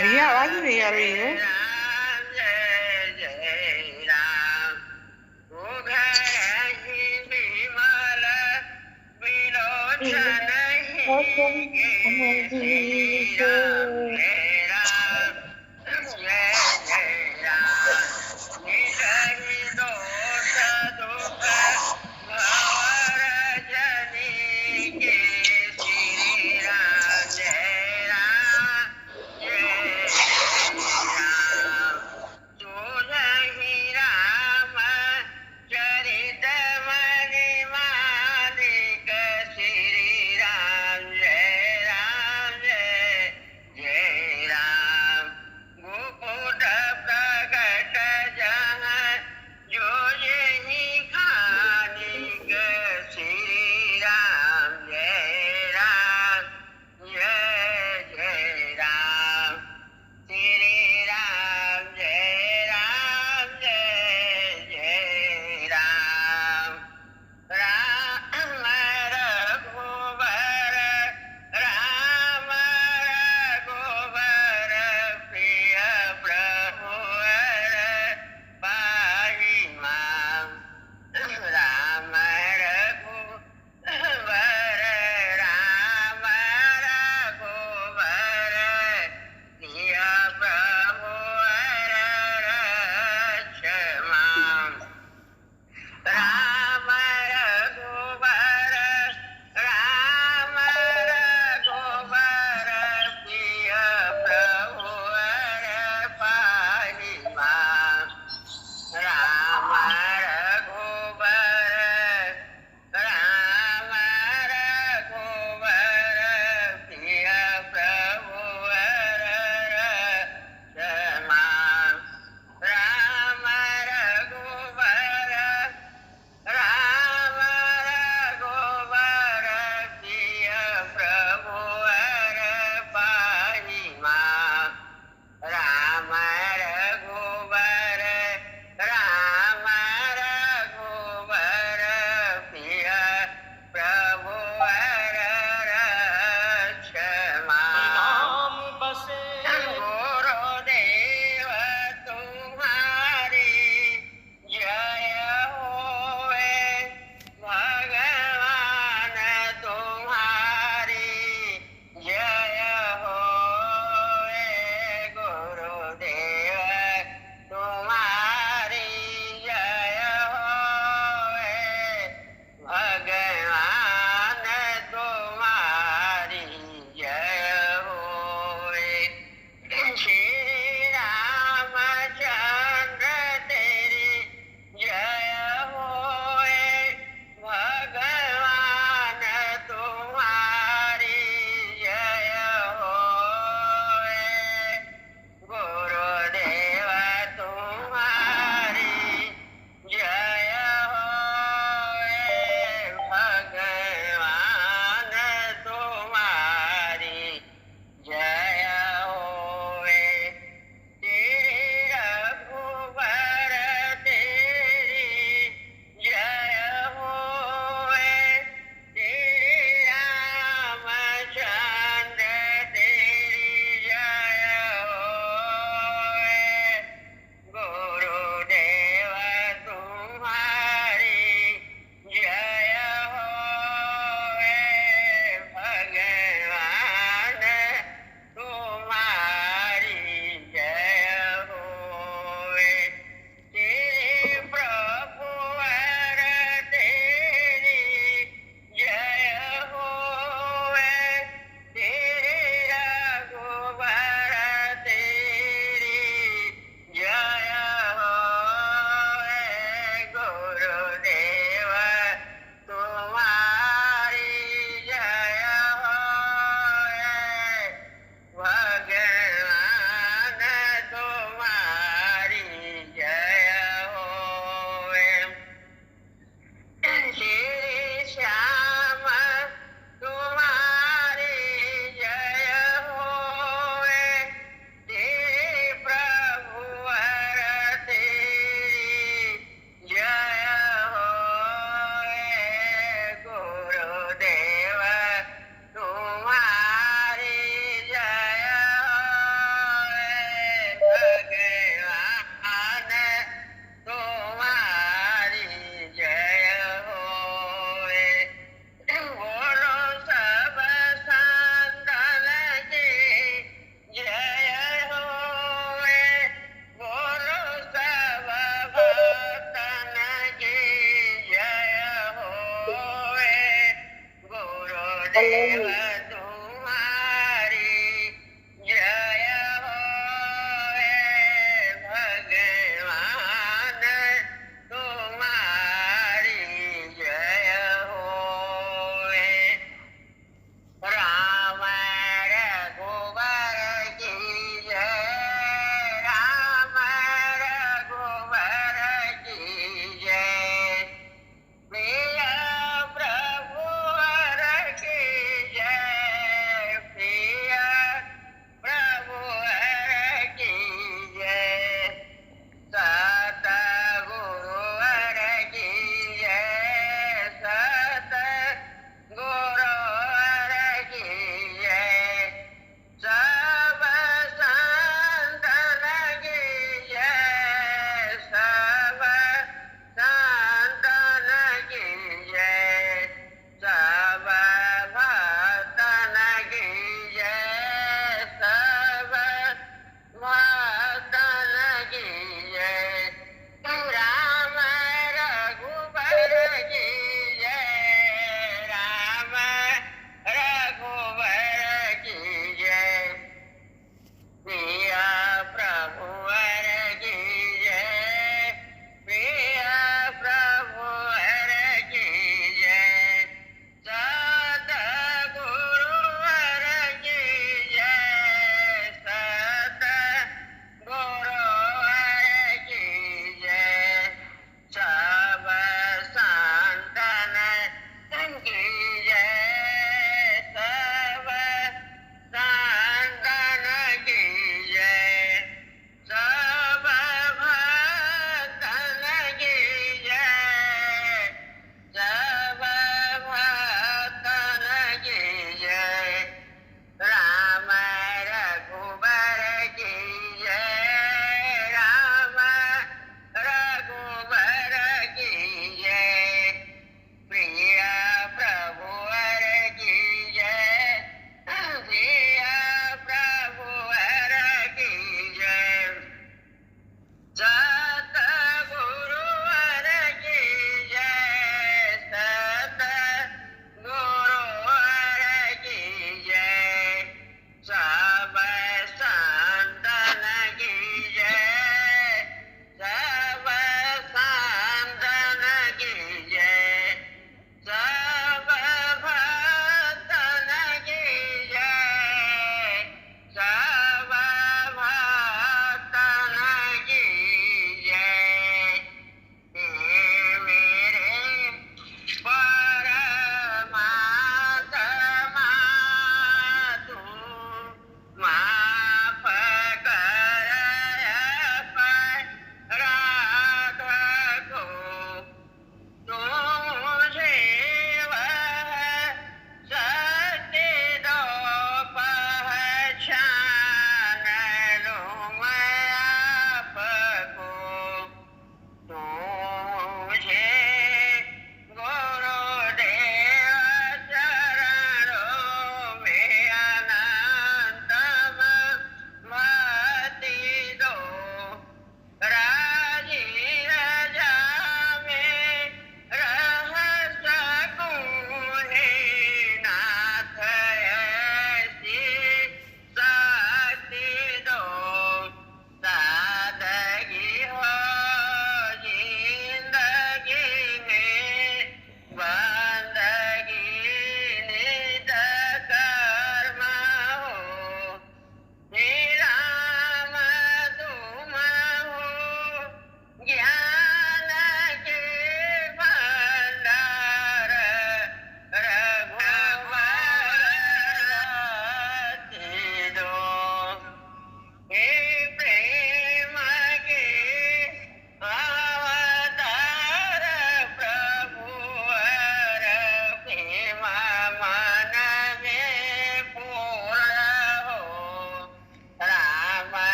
रिया आवाज नहीं आ रही है।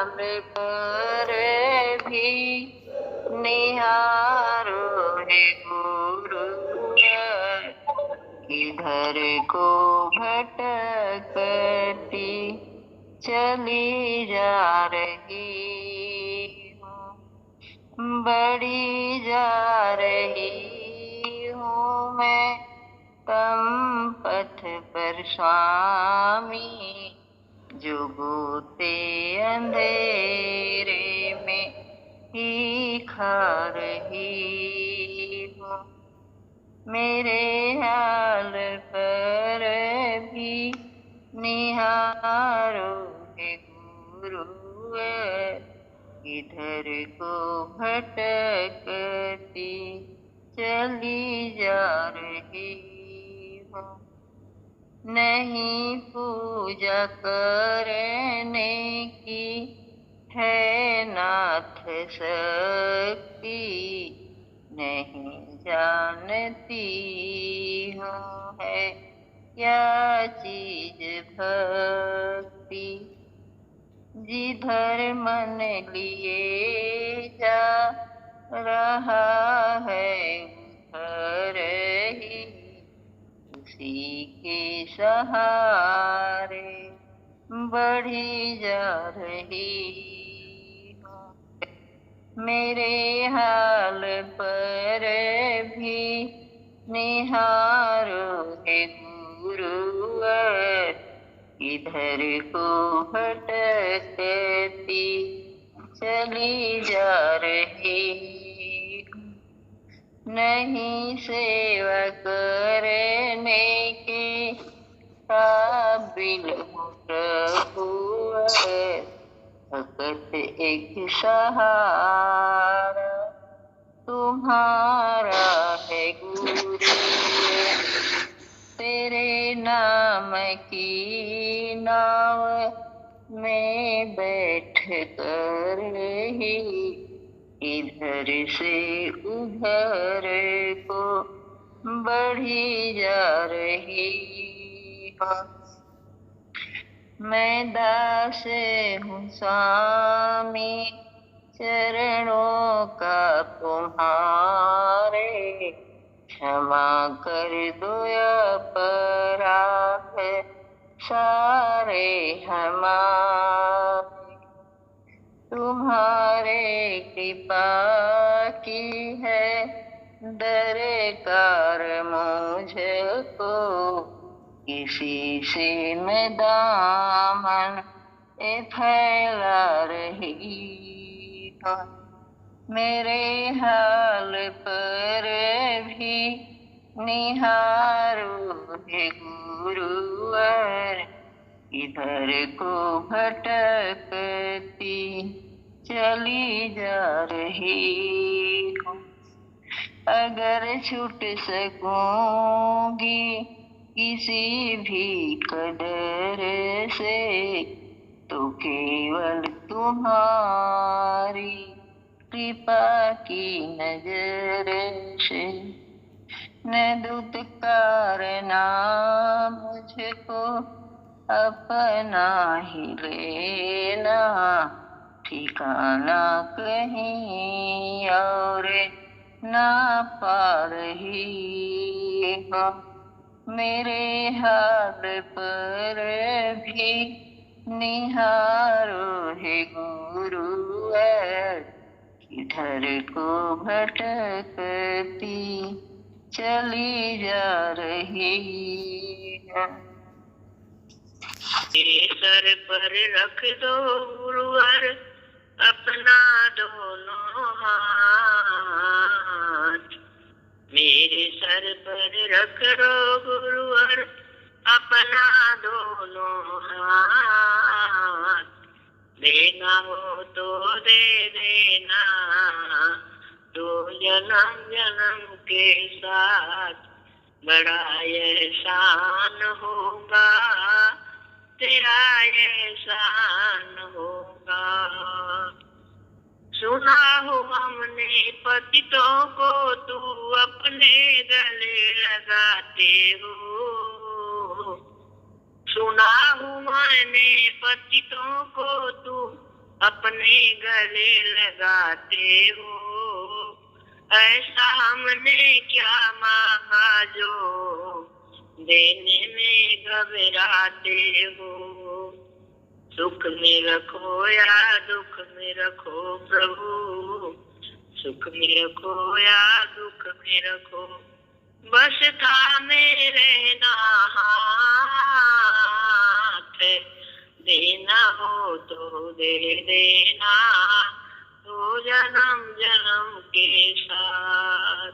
पर भी निहारो है गुरुवर, किधर को भटकती चली जा रही हूँ, बढ़ी जा रही हूँ मैं तम पथ पर स्वामी, जो गोते अंधेरे में ही खा रही हूँ। मेरे हाल पर भी निहारो है गुरुवर, इधर को भटकती चली जा रही हूँ। नहीं पूजा करने की है नाथ शक्ति, नहीं जानती हूँ है क्या चीज भक्ति। जिधर मन लिए जा रहा है उधर ही उसी के सहारे बढ़ी जा रही हूँ। मेरे हाल पर भी निहारो है गुरुवर, इधर को भटकती चली जा रही हूँ। नहीं सेवा करने के काबिल हूँ प्रभुवर, फकत एक सहारा तुम्हारा है गुरुवर। तेरे नाम की नाव में बैठ कर ही इधर से उधर को बढ़ी जा रही हूँ। मैं दास हूँ स्वामी चरणों का तुम्हारे, क्षमा कर दो अपराध सारे हमारे। तुम्हारे कृपा की है दरकार मुझको, किसी से मैं दामन फैला रही हूँ। मेरे हाल पर भी निहारो है गुरुवर, इधर को भटकती चली जा रही हूँ। अगर छूट सकूंगी किसी भी कदर से, तो केवल तुम्हारी कृपा की नजर से। न दुत्कारना मुझको अपना ही लेना, ठिकाना कहीं और ना पा रही हूँ। मेरे हाल पर भी निहारो है गुरुवर, इधर को भटकती चली जा रही है। मेरे सर पर रख दो गुरुवर अपना दोनों हाथ, मेरे सर पर रख दो गुरुवर अपना दोनों हाथ। देना हो तो दे देना, दो जन्म जन्म के साथ, बड़ा एहसान होगा तेरा एहसान होगा। सुना हो हमने पतितों को तू अपने गले लगाते हो, सुना हूँ मैंने पतितों को तू अपने गले लगाते हो। ऐसा हमने क्या मांगा जो देने में घबराते हो। सुख में रखो या दुख में रखो प्रभु, सुख में रखो या दुख में रखो, बस थामे रहना हाथ। देना हो तो दे देना, तो जन्म जन्म के साथ।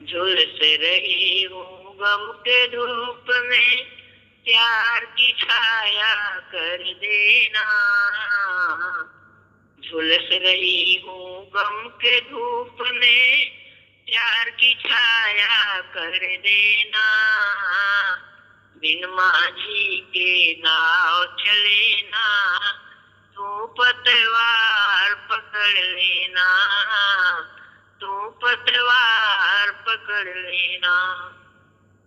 झुलस रही हूँ गम के धूप में, प्यार की छाया कर देना। झुलस रही हूँ गम के धूप में, प्यार की छाया कर देना। बिन माझी के नाव चले ना, तू पतवार पकड़ लेना, तू पतवार पकड़ लेना।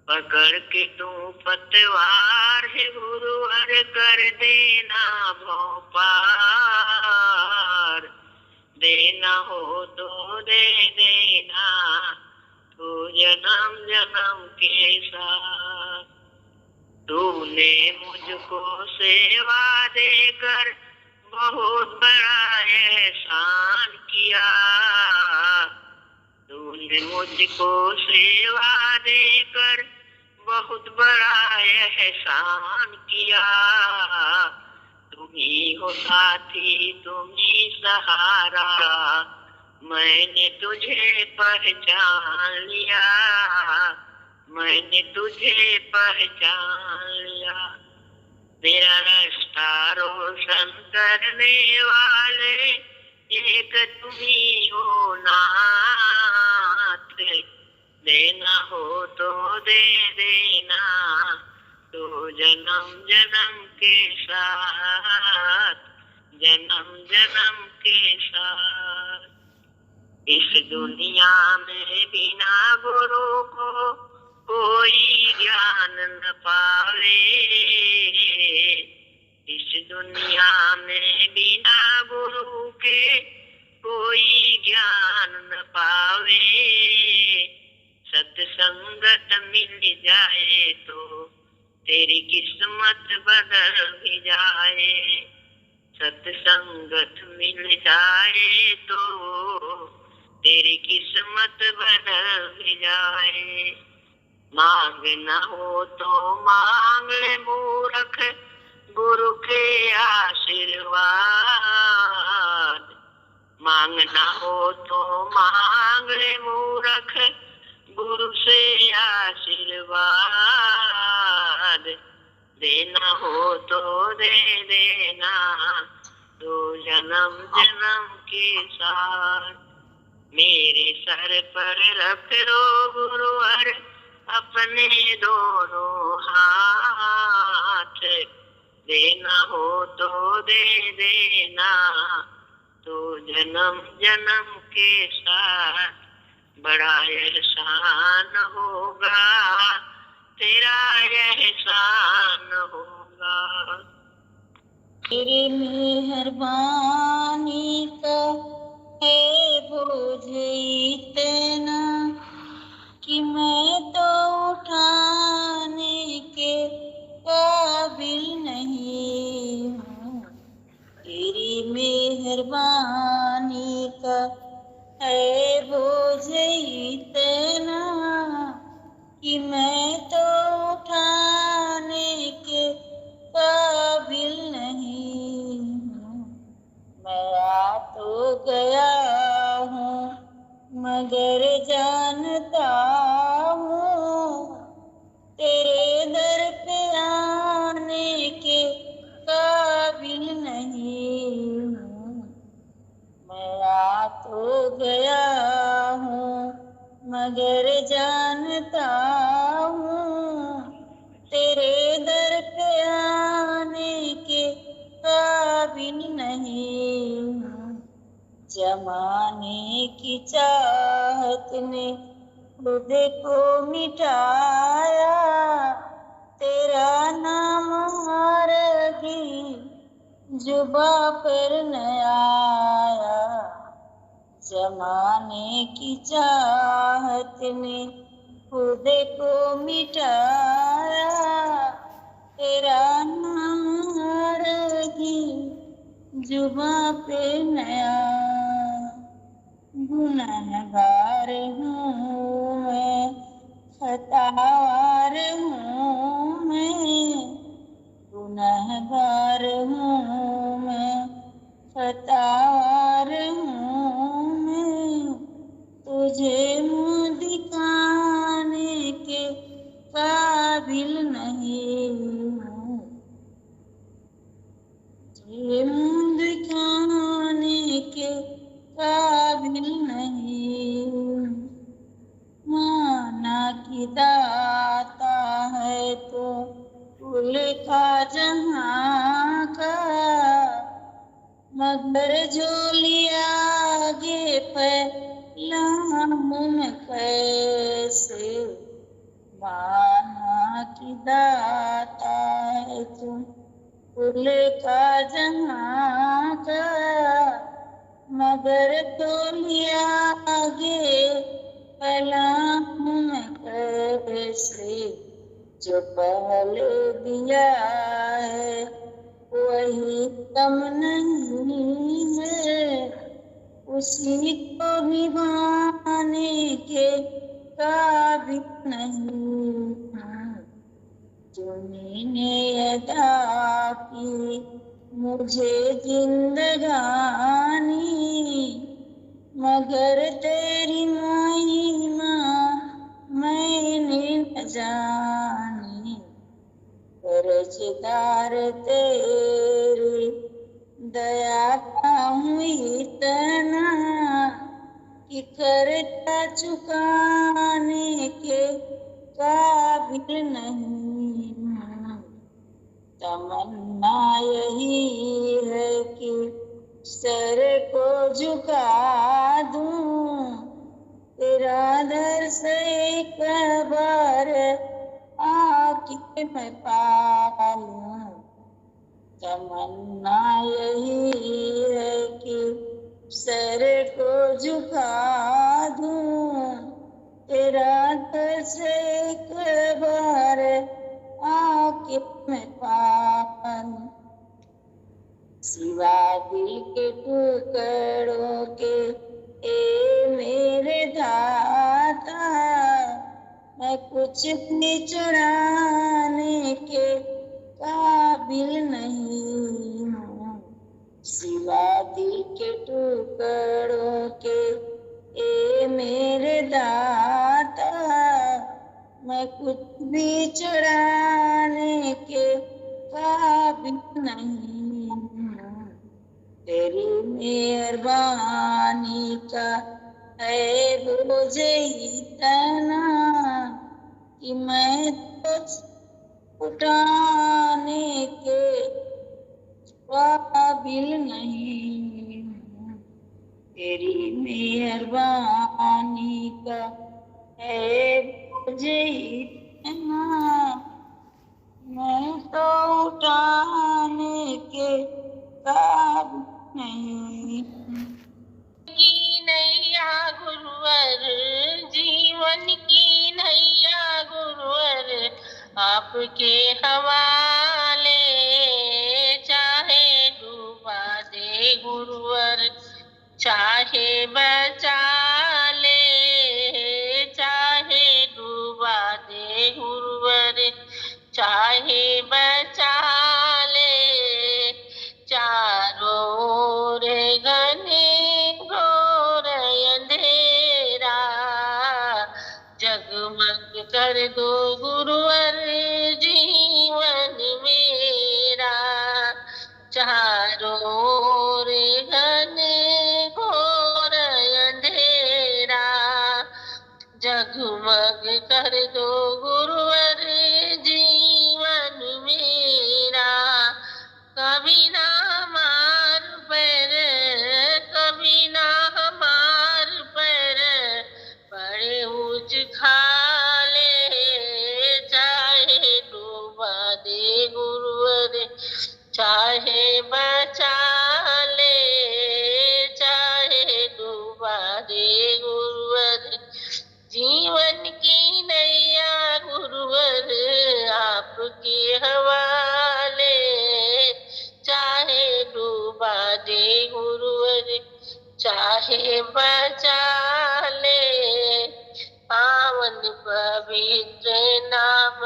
पकड़ के तू पतवार है गुरुवर कर देना भव पार। देना हो तो दे देना, तू जन्म जन्म के साथ। तूने मुझको सेवा देकर बहुत बड़ा एहसान किया। तूने मुझको सेवा देकर बहुत बड़ा एहसान किया। तुम ही हो साथी, तुम ही सहारा, मैंने तुझे पहचान लिया, मैंने तुझे पहचान लिया। मेरा रास्ता रोशन करने वाले एक तुम ही हो नाथ। देना हो तो दे देना, तो जन्म जन्म के साथ, जन्म जन्म के साथ। इस दुनिया में बिना गुरु को कोई ज्ञान न पावे। इस दुनिया में बिना गुरु के कोई ज्ञान न पावे। सत्संगत मिल जाए तो तेरी किस्मत बदल भी जाए। सत्संगत मिल जाए तो तेरी किस्मत बदल भी जाए। मांग न हो तो मांग ले मूर्ख, गुरु के आशीर्वाद। मांग न हो तो मांग ले मूर्ख, गुरु से आशीर्वाद। देना हो तो दे देना, तो जन्म जन्म के साथ। मेरे सर पर रख लो गुरुवर अपने दोनों हाथ। देना हो तो दे देना, तो जन्म जन्म के साथ। बड़ा एहसान होगा तेरा, एहसान होगा। तेरी मेहरबानी का है बोझ इतना कि मैं तो उठाने के काबिल नहीं हूँ। तेरी मेहरबानी का है बोझ इतना कि मैं तो उठाने के काबिल नहीं हूँ। मैं आ तो गया हूँ मगर जानता हूँ तेरे दर पे आने के काबिल नहीं हूँ। मैं आ तो गया हूँ मगर जानता हूँ तेरे दर पे आने के काबिल नहीं हूँ। जमाने की चाहत ने खुद को मिटाया, तेरा नाम हरगिज़ जुबा पर न आया, जमाने की चाहत ने खुद को मिटाया, तेरा नाम रही जुबा पे नया। गुनहगार हूँ मैं, खतावार हूँ मैं, गुनहगार हूँ मैं, खतावार हूँ मैं, तुझे मुँह दिखाने के काबिल नहीं हूँ, तुझे मुँह दिखाने के काबिल नहीं हूँ। माना कि दाता है तो कुल का जहाँ का, मगर झोली आगे फैलाऊं मैं कैसे। माना कि दाता है तो कुल का जहाँ का, मगर झोली आगे फैलाऊं मैं कैसे। जो पहले दिया है वही कम नहीं है, उसी को निभाने के काबिल नहीं हूँ। तूने अदा की मुझे जिंदगानी, मगर तेरी महिमा मैंने न जानी। कर्जदार तेरी दया का हूँ इतना कि कर्जा चुकाने के काबिल नहीं हूँ। तमन्ना यही है कि सर को झुका दूं, तेरा दर से एक बार आके मैं पा लूं। तमन्ना यही है कि सर को झुका दूं, तेरा दर से एक बार आके मैं पा लूं। सिवा दिल के टुकड़ों के ए मेरे दाता, मैं कुछ भी चढ़ाने के काबिल नहीं हूँ। सिवा दिल के टुकड़ों के ए मेरे दाता, मैं कुछ भी चढ़ाने के काबिल नहीं हूँ। तेरी मेहरबानी का है बोझ इतना कि मैं तो उठाने के काबिल नहीं हूँ। तेरी मेहरबानी का है बोझ इतना, मैं तो उठाने के काबिल नहीं। की नैया गुरुवर, जीवन की नैया गुरुवर, आपके हवाले, चाहे डूबा दे गुरुवर, चाहे बचा ले, चाहे डूबा दे गुरुवर, चाहे बचा ले। चारों ओर घने घोर अंधेरा, जगमग कर दो गुरुवर जीवन मेरा। चारों ओर घने घोर अंधेरा, जगमग कर दो गुरुवर जीवन मेरा। कभी ना हमार पैर, कभी ना हमार पैर बड़े ऊंच खाले, चाहे डूबा दे गुरुवर, चाहे बचा चाहे बचा ले पावन पवित्र नाम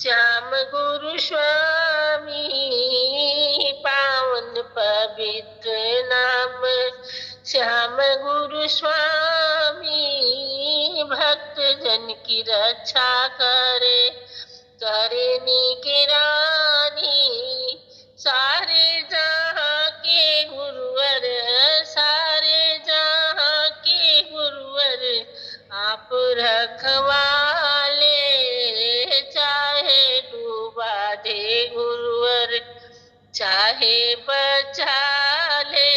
श्याम गुरु स्वामी। पावन पवित्र नाम श्याम गुरु स्वामी। भक्त जन की रक्षा करे करे निगरानी। सारे जहाँ के गुरुवर सारे जहाँ के गुरुवर आप रखवाले। चाहे डूबा दे गुरुवर चाहे बचा ले।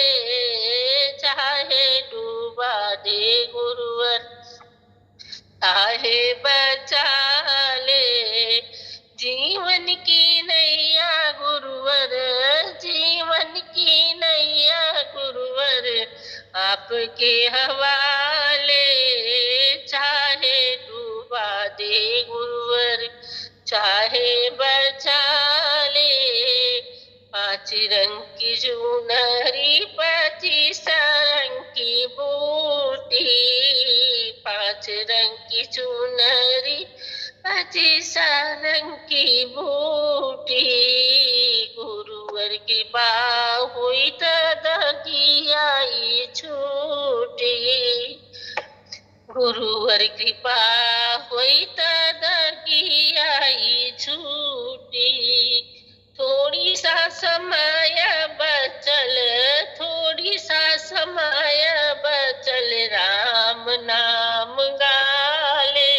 चाहे डूबा दे गुरुवर चाहे बचा ले। जीवन की नैया गुरुवर जीवन की नैया गुरुवर आपके हवाले। चाहे डूबा दे गुरुवर चाहे बचा ले। 5 रंग की चुनरी 25 रंग की बूटी। 5 रंग की चुनरी 25 रंग की बूटी। गुरुवर की बाह हुई तो दगियाई छूटी। गुरुवर कृपा हुई तो दगियाई छूटी। थोड़ी सा समय बचल थोड़ी सा समय बचल राम नाम गाले।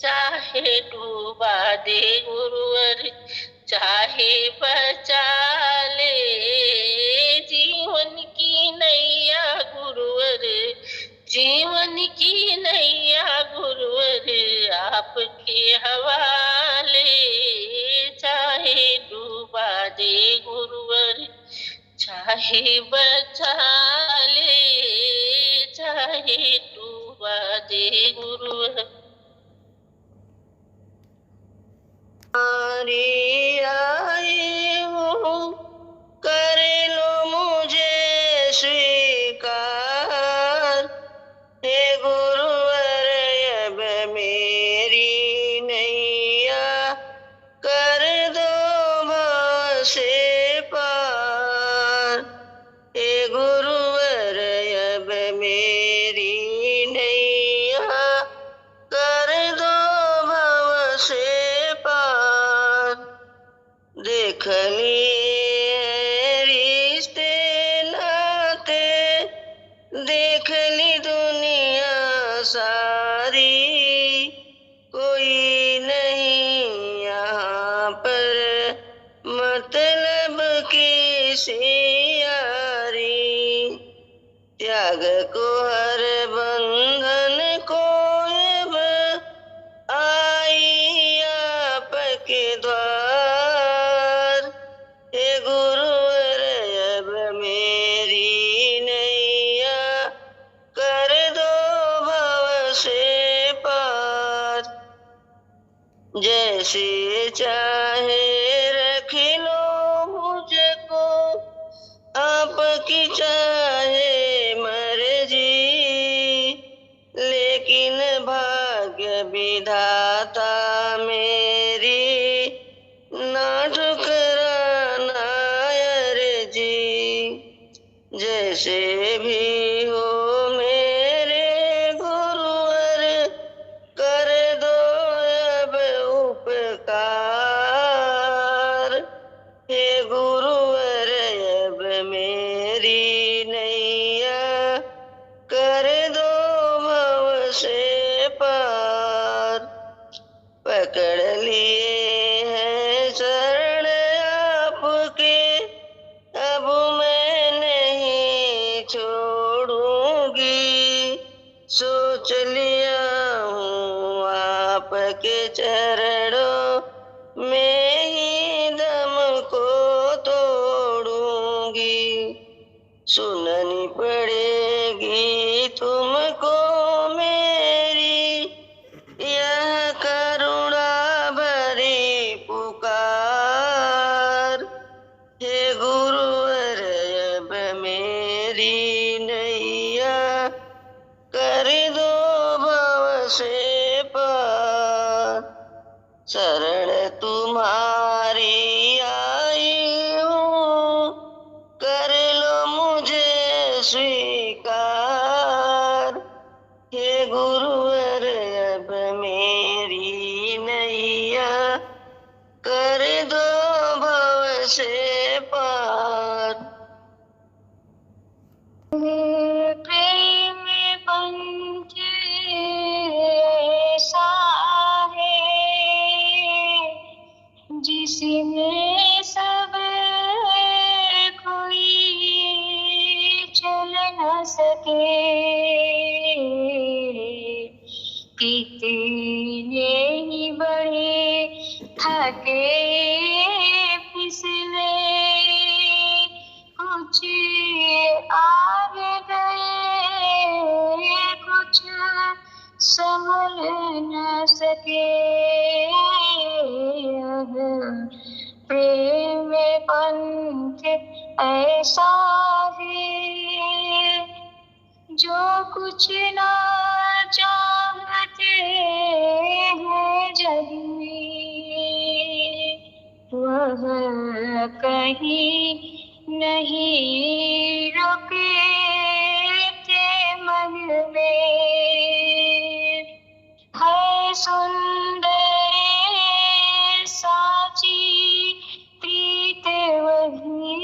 चाहे डूबा दे गुरुवर चाहे बचा ले। जीवन की नैया गुरुवर जीवन की नैया गुरुवर आपके हवाले। चाहे डूबा दे गुरुवर चाहे बचा ले। चाहे डूबा दे गुरुवर। आई हूँ कर लो मुझे स्वीकार। हे गुरुवर अब मेरी नैया कर दो भव से पार। हे गुरुवर अब मेरी नैया कर दो भव से पार। देख लिए रिश्ते नाते देख ली दुनिया सारी। कोई नहीं यहाँ पर मतलब किसी यारी। त्याग को हर बंधन को अब आई आपके द्वार। हे गुरुवर अब मेरी नैया कर दो भव से पार। जैसे चाहे रख लो मुझको आपकी चाहे मर्जी। लेकिन भाग्य विधाता मेरी ना ठुकराना अर्जी। जैसे भी हो मेरे गुरुवर कर दो अब उपकार। हे गुरुवर अब मेरी नैया कर दो भव से पार। पकड़ लिए हैं शरण आपके अब मैं नहीं छोड़ूंगी। सोच लिया हूँ आपके चरणों में ही दम को तोड़ूंगी। सुननी पड़ेगी तुमको मेरी यह करुणा भरी पुकार। हे गुरुवर अब मेरी मेरी नैया कर दो भव से पार। शरण तुम्हारी आई हूँ, कर लो मुझे स्वीकार। हे गुरुवर अब मेरी नैया कर दो भव से पार। प्रेम पंथ ऐसा है जिसमें सब कोई चल न सके। कितने ही बड़े थके फिसले कुछ आगे गए, कुछ संभल न सके। प्रेम पंथ ऐसा है जो कुछ ना चाहते हैं जग में, वह कहीं नहीं रुके थे मन में। है सुंदर साची प्रीत वही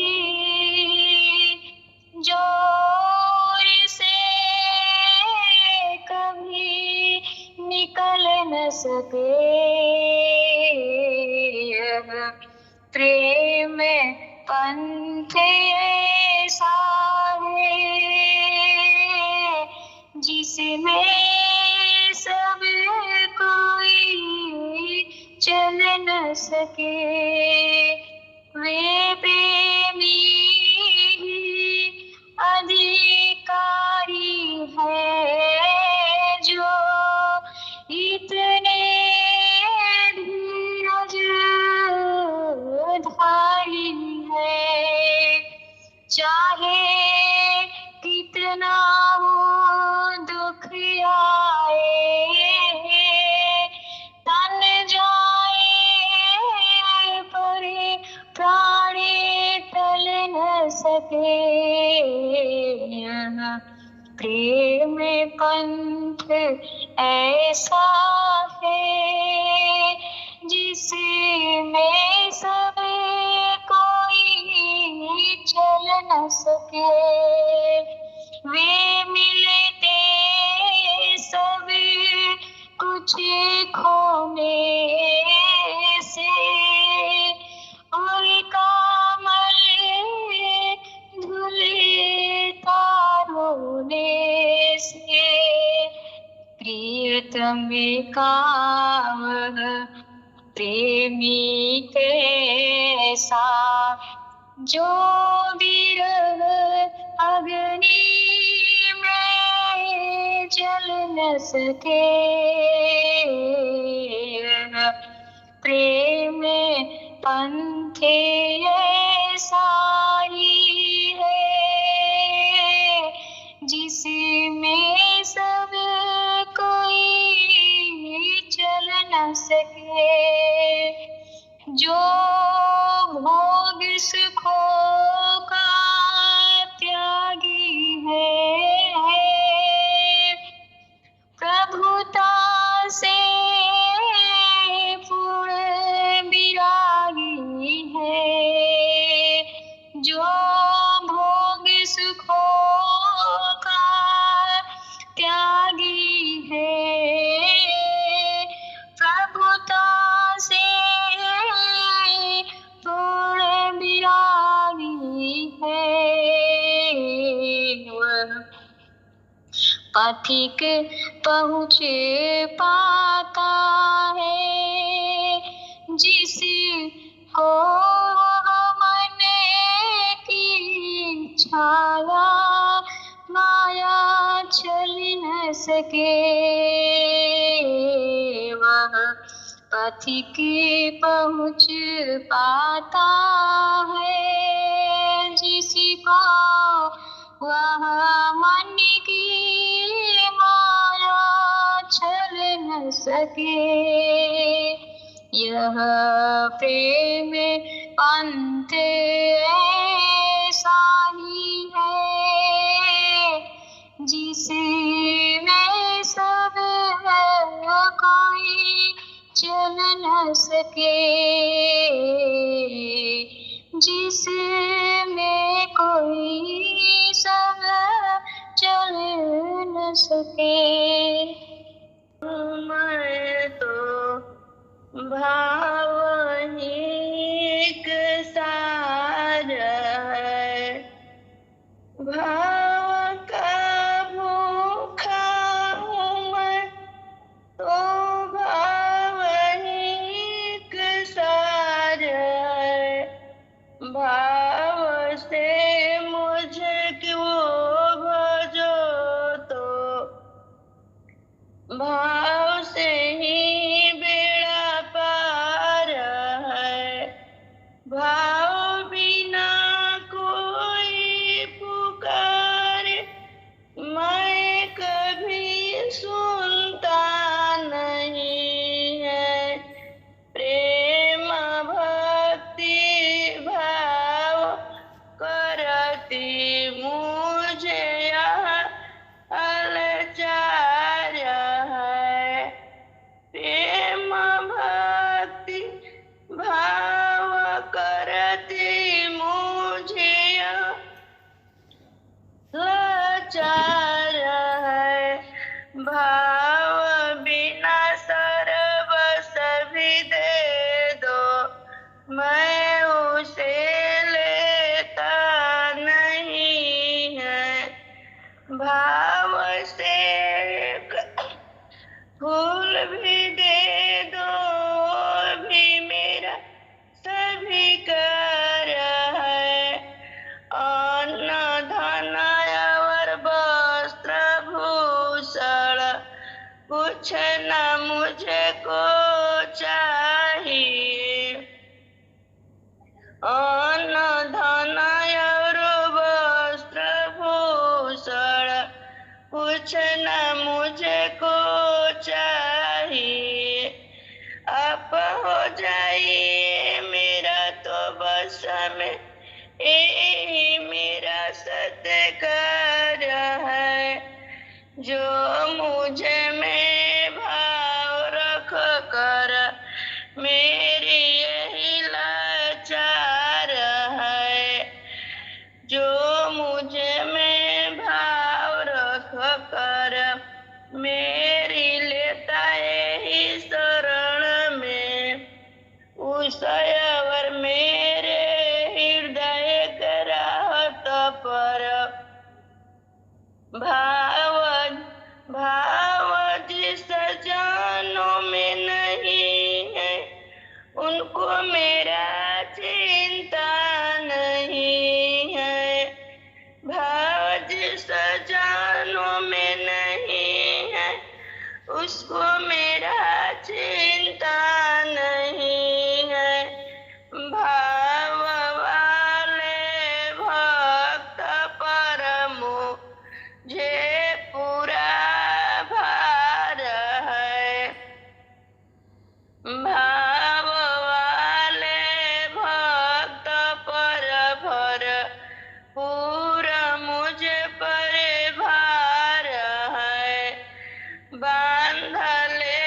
जो से कभी निकल न सके। प्रेम पंथ ऐसा है जिसमें सब कोई चल न सके। वे प्रेमी ही अधिकारी है जो इतने धीरज धारी है। चाहे कितना हो दुख आए, तन जाए पर प्राणी टल न सके। प्रेम पंथ ऐसा है जिसमें सब कोई चल न सके। वे मिलते सब कुछ खोने से, और कामल धुले तारोने से। प्रियतम का वह प्रेमी कैसा जो विरह अग्नि में जल न सके। प्रेम पंथ ऐसा ही है जिसमें सब कोई चल न सके। जो भोग सुखों का त्यागी है, प्रभुता से पूर्ण विरागी है। जो भोग सुखों का त्यागी है, प्रभुता से पूर्ण विरागी है। वह पथिक पहुँच पाता है जिसको मन की छाया माया छल न सके। वह पथिक पहुँच पाता है जिसको वह सके। यह प्रेम पंथ ऐसा ही है जिसमें सब कोई चल न सके, जिसमें कोई सब चल न सके। मैं तो भाव ही एक सार है, भाव का भूखा हूँ मैं तो भाव ही एक सार है। भाव से मुझे क्यों भजो तो भाव से ही बेड़ा पार है। भाव बिना कोई पुकारे मैं कभी सुनता नहीं है। प्रेम भक्ति भाव करती मुझे यहाँ अलचार है। प्रेम भक्ति भाव करती मुझे यहाँ लाचार है। भाव बिना सर्वस्व भी दे दो मैं उसे लेता नहीं है। भाव से फूल भी दे दो भी मेरा सभी कर है। अन्न धन और वस्त्र भूषण कुछ न मुझे को चाहिए। अन्न धन और वस्त्र भूषण कुछ न मुझे को चाहिए। आप हो जाइए मेरा तो बस में यही मेरा सत्कार है। जो मुझे में भाव रख कर मेरी यही लाचार है। जो मुझे में भाव रख कर मेरी लेता यही शरण में उस अवर मेरे हृदय कराहत पर। भाव भाव जिस जानों में नहीं है उनको मेरा चिंता नहीं है। भाव जिस जानों में नहीं है उसको मेरा चिंता नहीं है। भाव वाले भक्त पर मुझे पूरा भार है। भाव वाले भक्त पर भर पूरा मुझे पर भार है। बांध ले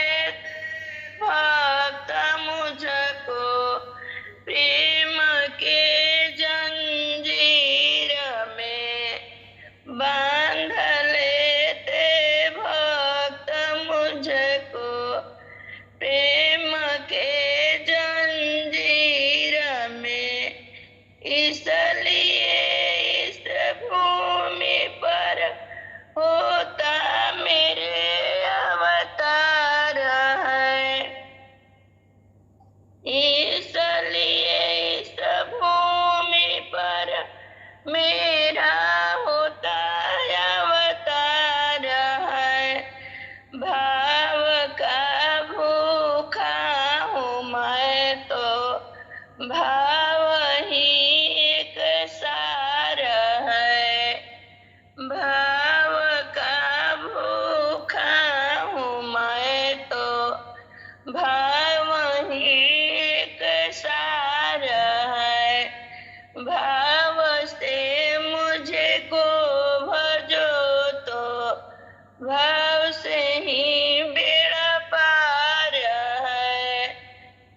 भाव से ही बेड़ा पार है।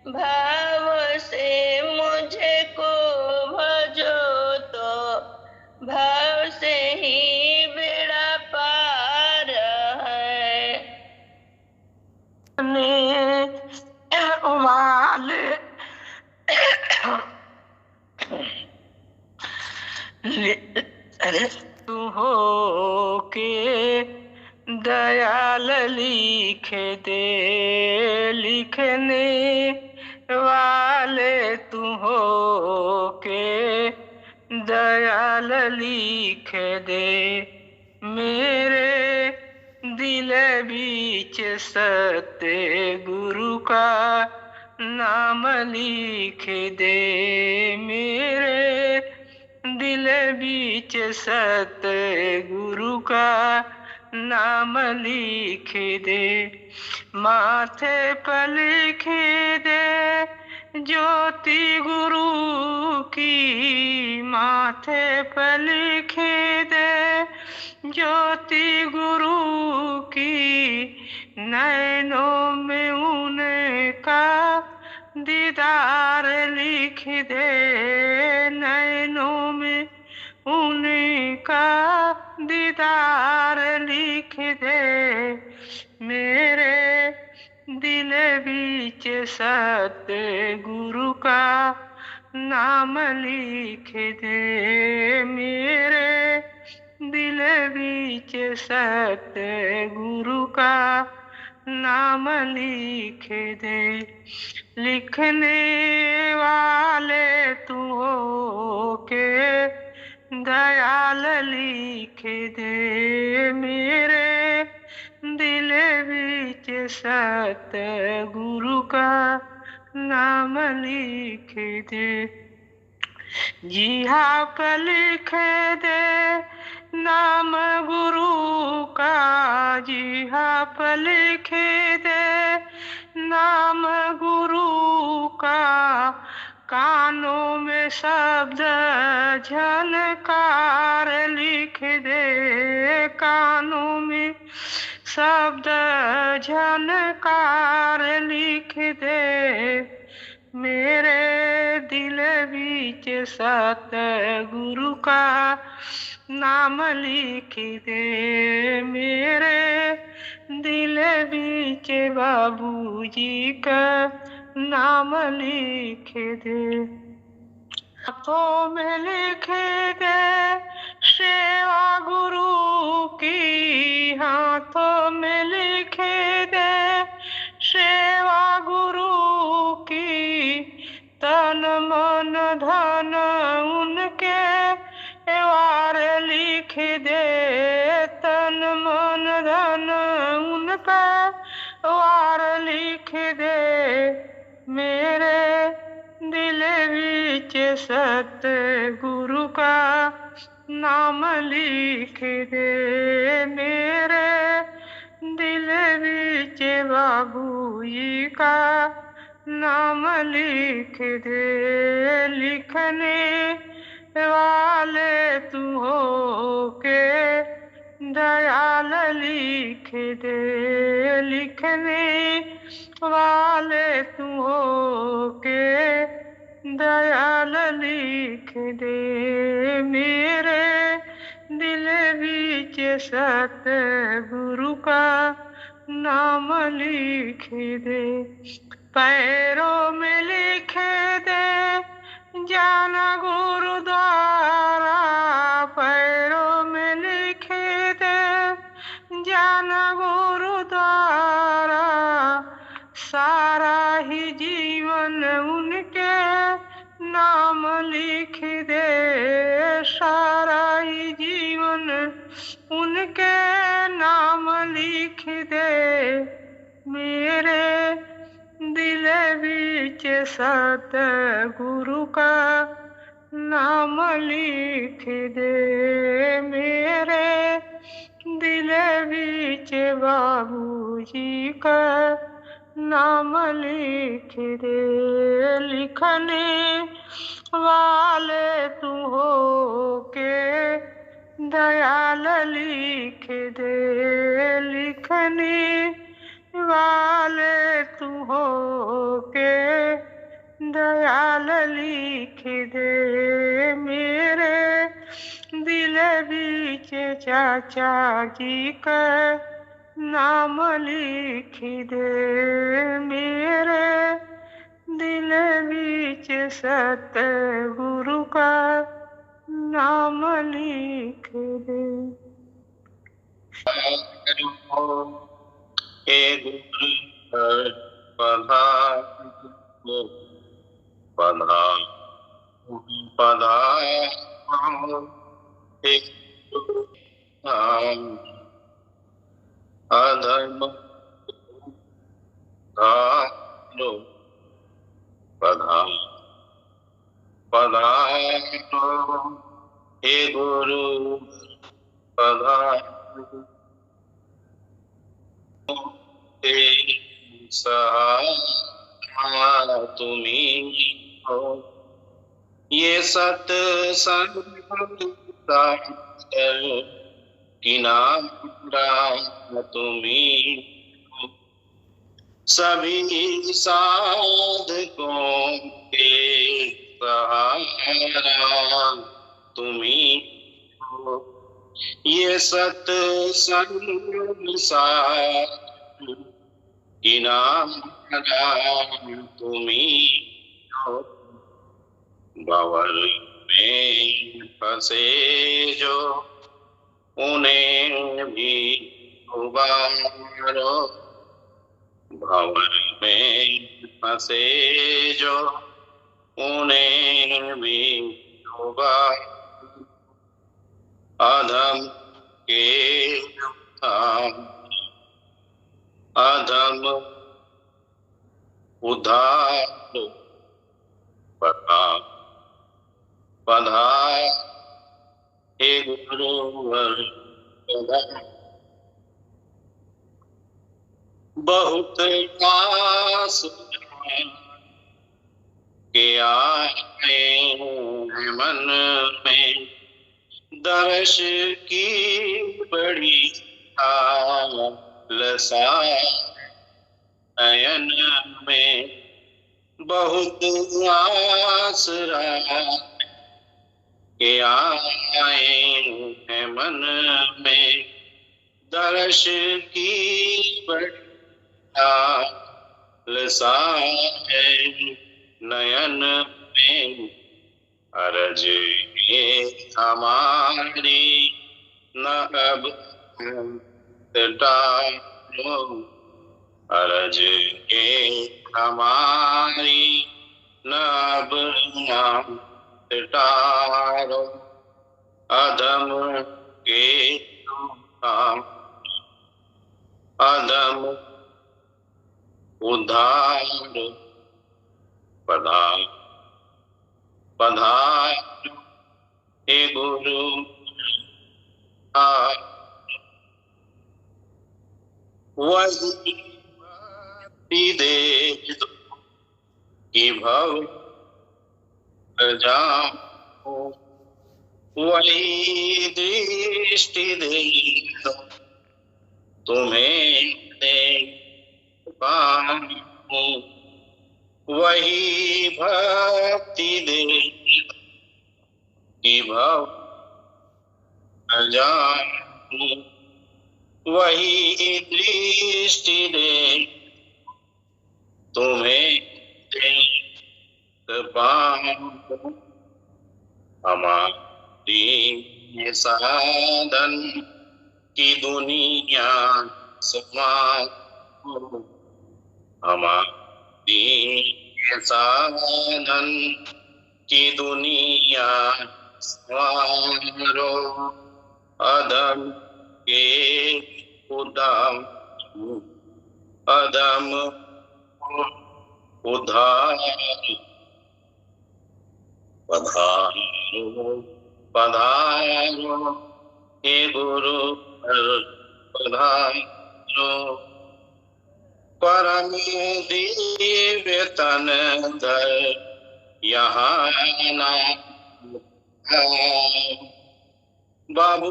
भाव से मुझे को भजो तो भाव से ही बेड़ा पार है। वाले तू हो के दयाल लिख दे, लिखने वाले तू हो के दयाल लिख दे। मेरे दिल बीच सत्य गुरु का नाम लिख दे। मेरे दिल बीच सत्य गुरु का नाम लिख दे। माथे पर लिख दे ज्योति गुरु की, माथे पर लिख दे ज्योति गुरु की। नैनों में उनका दीदार लिख दे, नैनों में उनका दीदार लिख दे। मेरे दिल बीच सत्य गुरु का नाम लिख दे। मेरे दिल बीच सत्य गुरु का नाम लिख दे। लिखने वाले तू हो के दयाल लिख दे। मेरे दिल बीच सत्य गुरु का नाम लिख दे। जिहा पर लिख दे नाम गुरु का, जिहा पर लिख दे नाम गुरु का। कानों में शब्द झनकार लिख दे, कानों में शब्द झनकार लिख दे। मेरे दिल बीच सत्य गुरु का नाम लिख दे। मेरे दिल बीच बाबूजी का नाम लिख दे। हाथों में लिख दे सेवा गुरु की, हाथों में लिख दे सेवा गुरु की। तन मन धन उनके वार लिख दे, तन मन धन उन पे वार लिख दे। मेरे दिल बीच सत्य गुरु का नाम लिख दे। मेरे दिल बीच बाबूजी का नाम लिख दे। लिखने वाले तू हो के दयाल लिख दे, लिखने वाले तू हो के दयाल लिख दे। मेरे दिल बीच सत्य गुरु का नाम लिख दे। पैरों में लिख दे जाना गुरुद्वारा, पैरों में लिख दे जाना गुरुद्वारा। सारा ही जीवन उनके नाम लिख दे, सारा ही जीवन उनके नाम लिख दे। मेरे दिल बीच सत्य गुरु का नाम लिख दे। मेरे दिल बीच बाबूजी का नाम लिख दे। लिखने वाले तू हो के दयाल लिख दे लिखने वाले तू हो के, दयाल लिख दे मेरे दिल बीच चाचा जी का नाम लिख दे, मेरे दिल बीच सतगुरु का नाम लिख दे। हे गुरु पधार पधार पधार हे गुरु अधर्म धारो पधार पधार हे गुरु पधार सहारा तुम्ही हो, ये सत्संग किनारा तुम्ही हो, सभी साधकों के सहारा तुम्ही हो, ये सत्संग किनारा तुम्ही हो, भंवर में फंसे जो उन्हें भी उबारो, भंवर में फंसे जो उन्हें भी उबारो, अधम के अधम उद्धार पधार पधार हे गुरुवर पधार। बहुत आस के आए मन में, दर्श की बड़ी लसा नयन में, बहुत आसरा के आए हैं मन में, दर्श की बड़ी लसा है नयन में, अरज ये हमारी न अब टालो, अरज के हमारी नब नाम टालो, अधम के अधम उद्धार पधार पधार हे गुरु वही दे दो कि भव जाओ, वही दृष्टि दे दो तुम्हें दे पाऊं, वही भक्ति दे कि भव जाऊं, वही दृष्टि दे तुम्हें देख पाऊं, हमारी ये साधन की दुनिया समारो, हमारी ये साधन की दुनिया समारो, अधम के उद्धार अधम उद्धार पधारो पधारो हे गुरु पधारो, परम दिव्य तन धर यहाँ नाम बाबू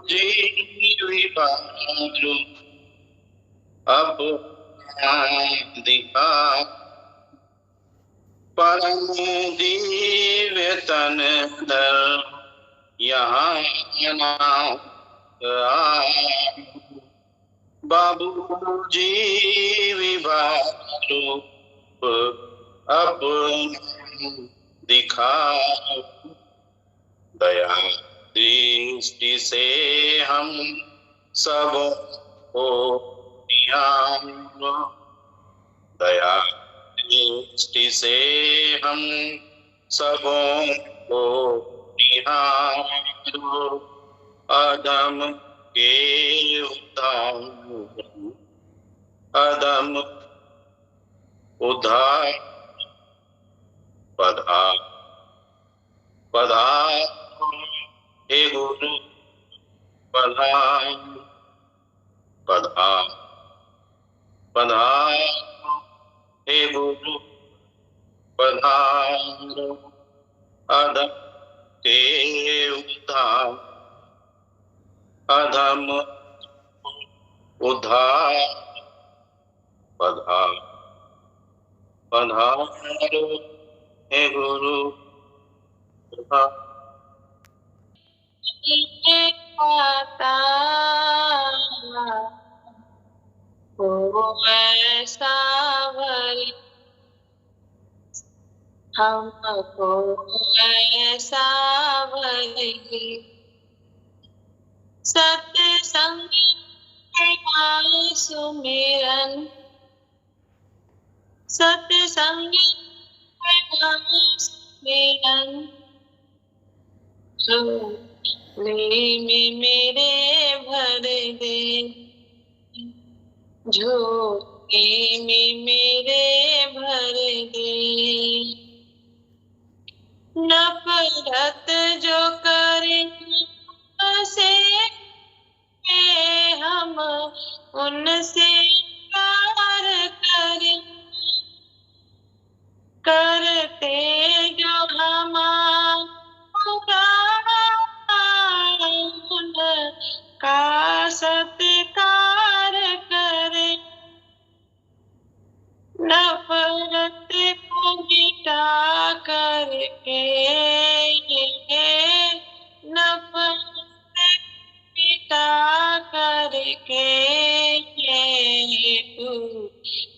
जी बाबू अब दिखा परम दिव्य तन दर यहाँ बाबू जी विवाह अब दिखा दया दृष्टि से हम सब को दया दृष्टि से हम सबों को निहारो अदम के उद्धार अदम उद्धार पधार पधार हे गुरु पधार पधार पधार हे गुरु पधार अदम के उद्धार अधम उद्धार पधार पधारो हे गुरु पधार हमको ऐसा वही सत्संग सुमिरन सत्संग सुमिरन झोली में मेरे भर दे झोली में मेरे भर दे नफरत जो करें से हम उनसे प्यार करें करते जो हमारा का सत्कार करें नफरत को मिटा करके नफरत मिटा करके तू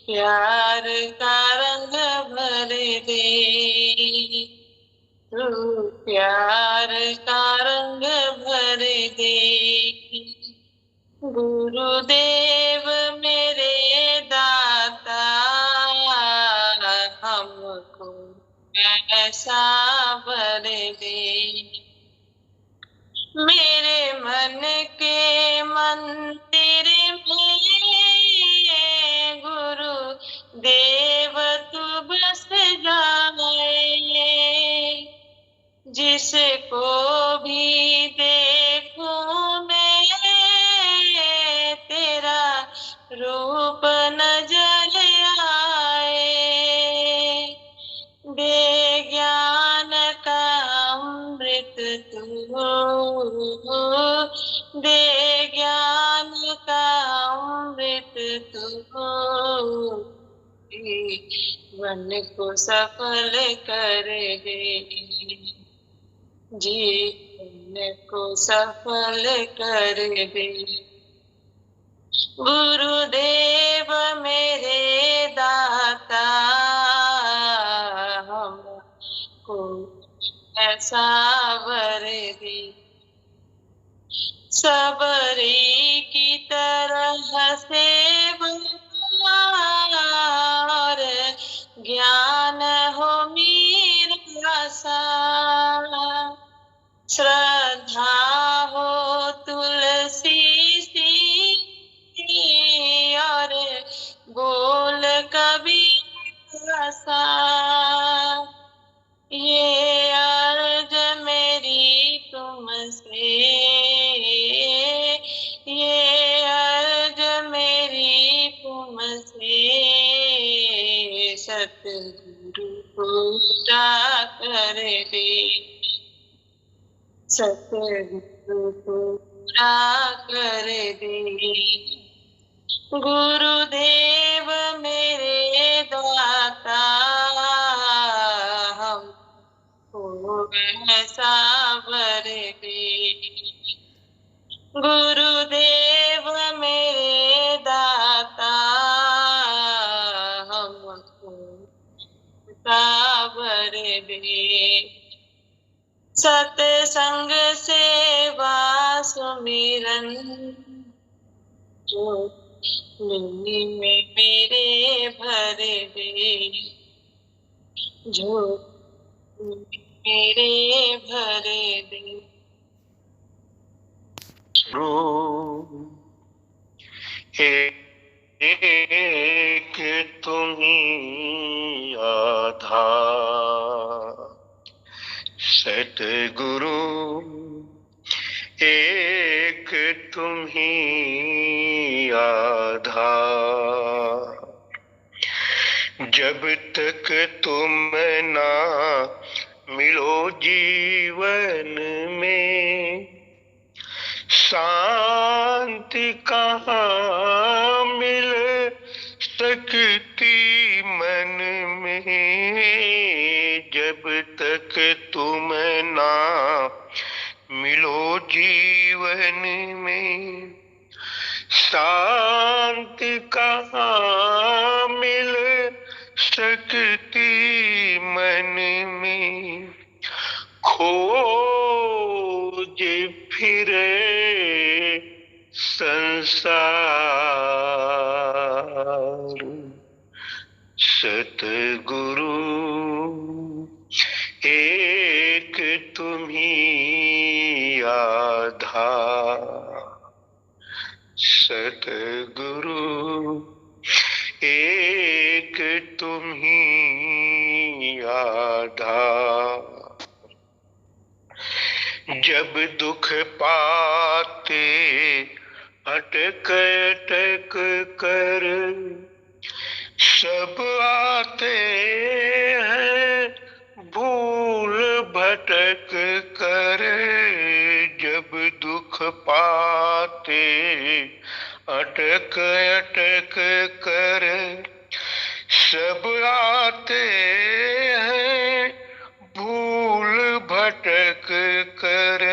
प्यार का रंग भर दे तू प्यार का रंग भर दे गुरुदेव मेरे दाता हमको ऐसा भर दे मेरे मन के मंदिर में गुरु देव तू बस जाए जिसको भी देखूं मैं तेरा रूप नजर आए दे ज्ञान का अमृत तू दे ज्ञान का अमृत तू जीवन को सफल कर दे जीवन को सफल कर दे गुरुदेव मेरे दाता हमको ऐसा वर दे सबरी की तरह से और ज्ञान हो मेरा सा श्रद्धा हो तुलसी सी और बोल कबीर सा ये अर्ज मेरी तुमसे ये अर्ज मेरी तुमसे सतगुरु पूरा कर दे सतगुरु पूरा कर दे। गुरुदेव मेरे दाता हमको ऐसा वर दे। गुरुदेव मेरे दाता हमको ऐसा वर दे। सत्संग सेवा सुमिरन झोली में मेरे भर दे। झोली में मेरे भर दे। एक तुम्ही आधार, सतगुरु एक तुम्ही आधार। जब तक तुम ना मिलो जीवन में, शांति कहाँ मिल सकती मन में। जब तक तुम ना मिलो जीवन में, शांति कहाँ मिल सकती मन में। खोज फिरे संसार, सतगुरु एक तुम्ही आधार। सतगुरु एक तुम्ही आधार। जब दुख पाते अटक अटक कर, सब आते हैं भूल भटक कर। जब दुख पाते अटक अटक कर, सब आते हैं भूल भटक कर।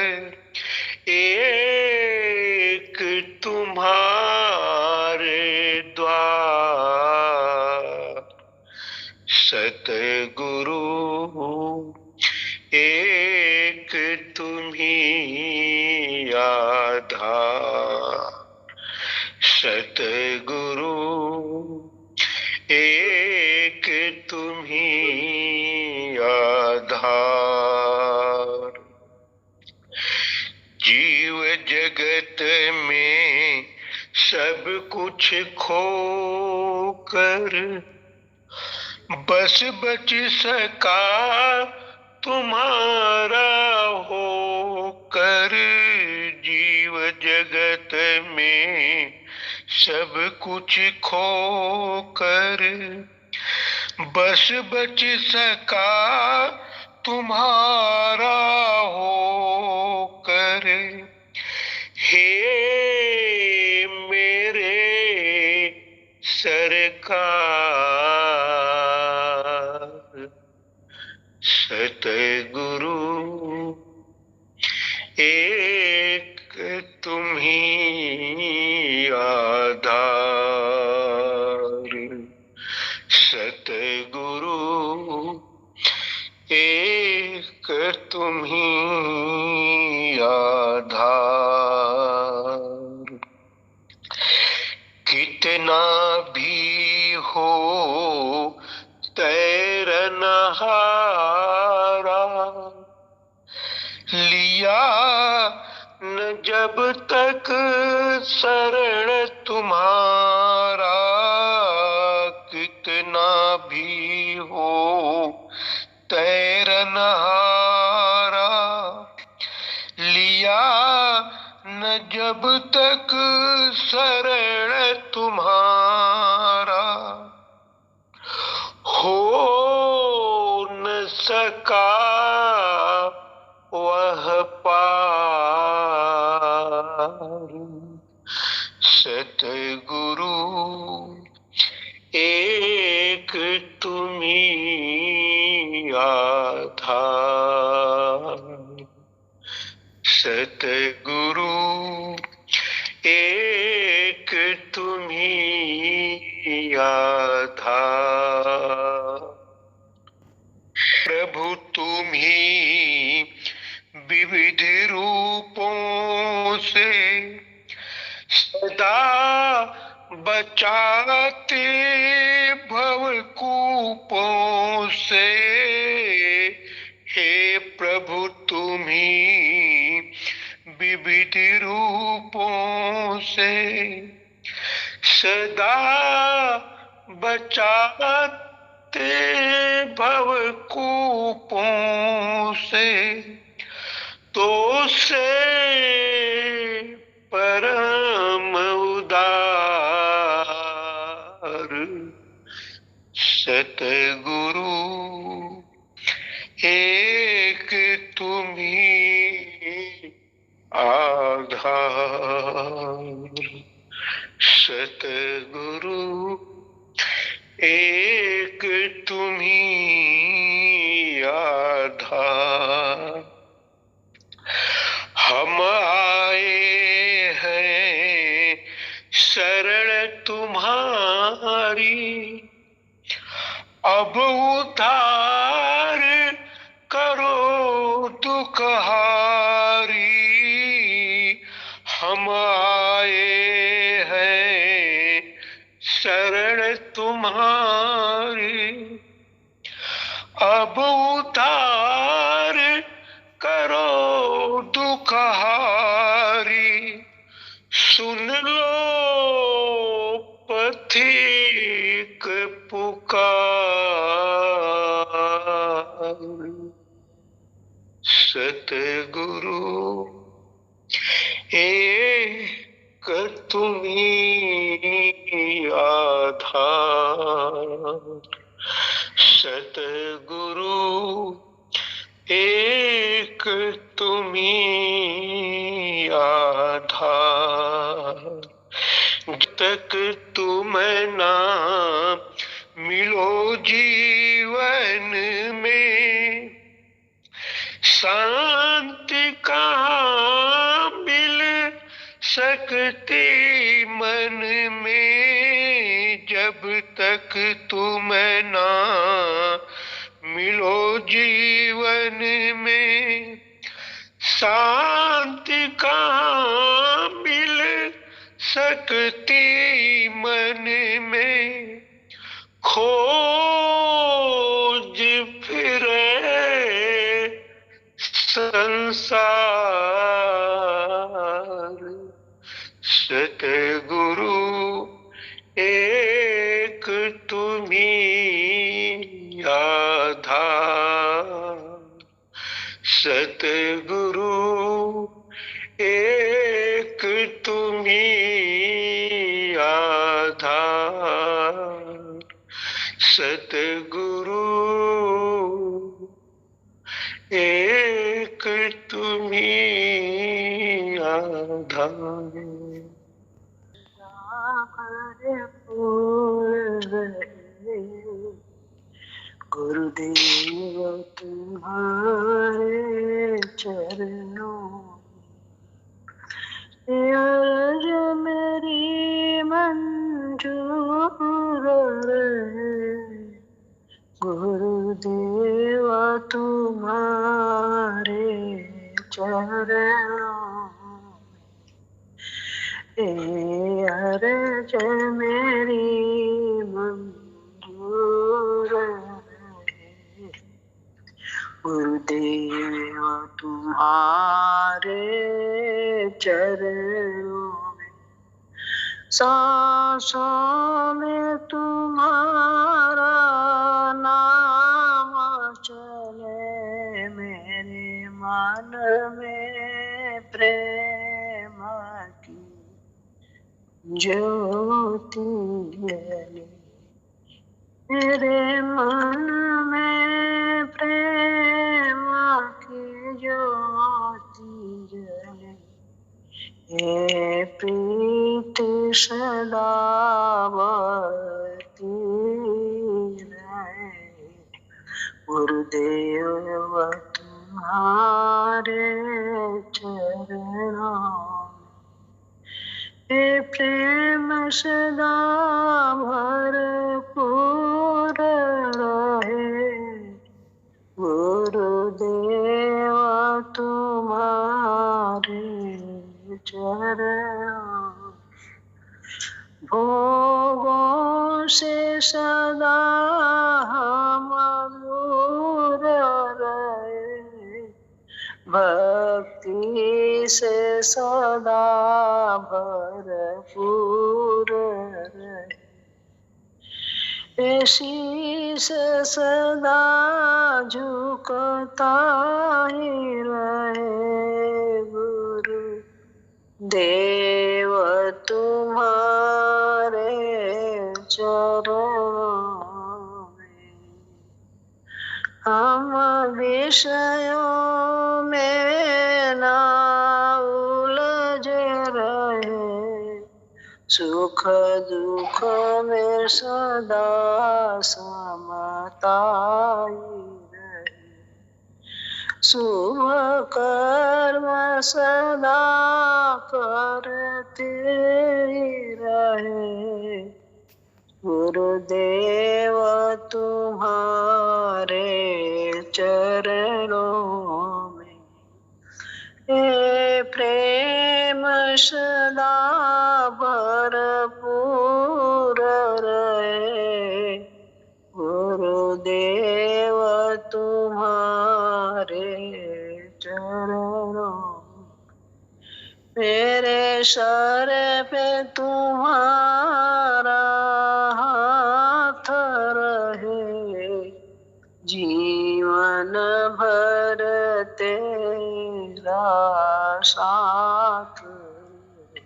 एक तुम्हारे द्वार, सतगुरु एक तुम्ही आधार। सतगुरु एक तुम्ही आधार। जीव जगत में सब कुछ खो कर, बस बच सका तुम्हारा हो कर। जीव जगत में सब कुछ खो कर, बस बच सका तुम्हारा हो कर। हे मेरे सरकार, सतगुरु एक तुम्ही आधार। सतगुरु एक तुम्ही आधार। कितना भी हो तैरनहारा, लिया न जब तक शरण तुम्हारा। कितना भी हो तैरनहारा, लिया न जब तक शरण तुम्हारा। हो न सका वह पार, सतगुरु एक तुम्ही आधार, सतगुरु एक तुम्ही आधार। प्रभु तुम्ही विविध रूपों से सदा बचाते भवकूपों से। हे प्रभु तुम्ही विविध रूपों से सदा बचाते भवकूपों से। तो से परम उदार सतगुरु एक तुम्ही आधार, सतगुरु एक तुम्ही आधार। हम आए हैं शरण तुम्हारी, अब उद्धार करो दुखहारी। हम आए हैं शरण तुम्हारी, अब उद्धार करो दुखहारी। सुन लो पथिक पुकार, सतगुरु एक तुम्ही आधार, सतगुरु एक तुम्ही आधार। जब तक तुम ना मिलो जीवन में, शांति कहाँ मिल सकती मन में। जब तक तुम ना मिलो जीवन में, शांति कहाँ मिल सकती मन में। खोज फिरे संसार, सतगुरु एक तुम्ही आधार, सतगुरु एक तुम्ही आधार, सतगुरु एक तुम्ही आधार। गुरुदेव तुम्हारे चरणों अर्ज मेरी मंजूर रहे। गुरुदेव तुम्हारे चरणों अर्ज मेरी मंजूर रहे। गुरुदेव तुम्हारे चरणों में सांसों में तुम्हारा नाम चले। मेरे मन में प्रेम की ज्योति जले। मेरे मन में प्रेम की ज्योति जले। हे प्रीत सदा बढ़ती रहे, गुरुदेव तुम्हारे चरणों हे प्रेम सदा भरपूर रहे, गुरुदेव तुम्हारे चरणों भोगों से सदा हम दूर रहे, भक्ति से सदा भरपूर रहे, शीश सदा झुकता ही रहे, गुरु देव तुम्हारे चरणों में हम विषयों में ना उलझ रहे, सुख दुख में सदा समताई रहे, शुभ कर्म सदा करते ही रहे, गुरुदेव तुम्हारे चरणों में हे प्रेम सदा भरपूर रहे, गुरुदेव तुम्हारे चरणों मेरे सर पे तुम्हारा हाथ रहे, जीवन भर तेरा साथ रहे,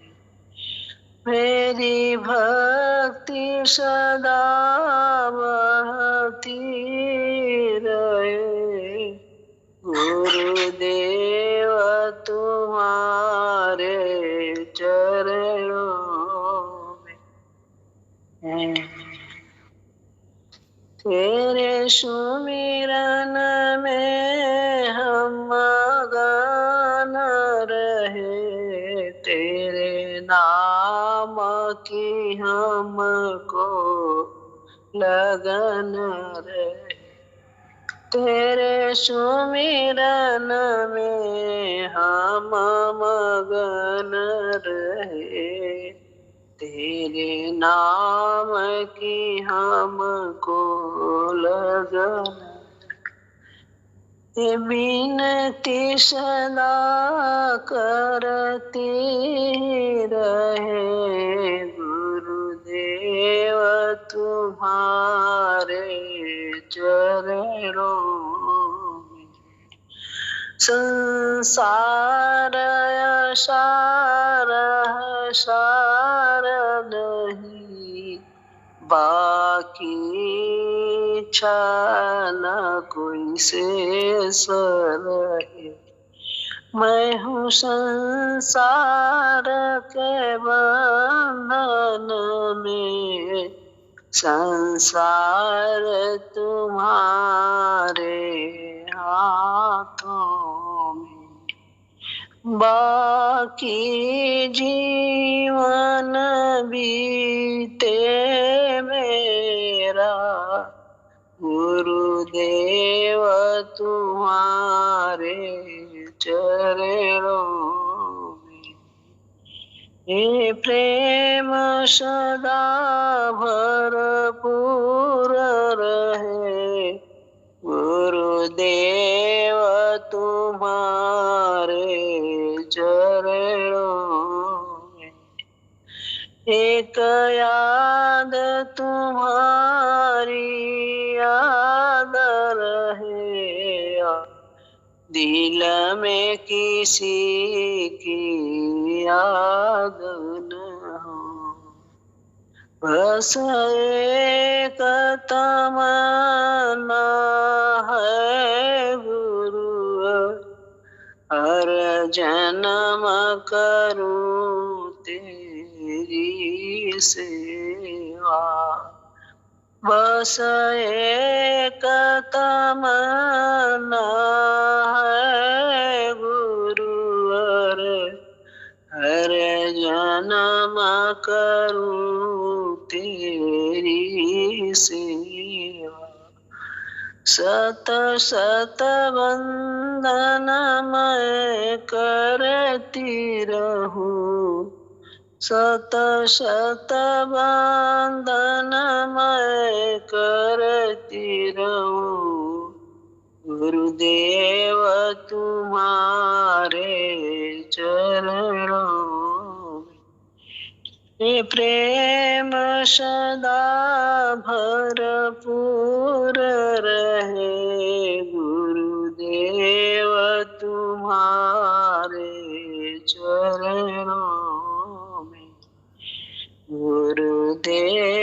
मेरी भक्ति सदा बढ़ती रहे, गुरुदेव तुम्हारे चरणों में तेरे सुमिरन में हम मगन रहे, तेरे नाम की हमको लगन रहे, तेरे सुमिरन में हम मगन रहे, तेरे नाम की हमको लगन, बिनती सदा करती रहे, गुरुदेव तुम्हारे चरणों में संसार सार नहीं, बाकी इच्छा न कोई शेष रहे, मैं हूँ संसार के बंधन में, संसार तुम्हारे हाथों में, बाकी जीवन बीते मेरा, गुरुदेव तुम्हारे चरणों में, हे प्रेम सदा भरपूर रहे, गुरुदेव तुम्हारे चरणों में, एक याद तुम्हारी याद रहे, दिल में किसी की याद न हो, बस एक तमन्ना है गुरु, हर जन्म करूं तेरी सेवा। बस एक तमन्ना है गुरुवर, हर जन्म करूं तेरी सेवा। सत सत वंदन मैं करती रहूं, सत शत वंदन मैं करती रहूं। गुरुदेव तुम्हारे चरणों में प्रेम सदा भरपूर रहे। गुरुदेव तुम्हारे चरणों में, गुरुदेव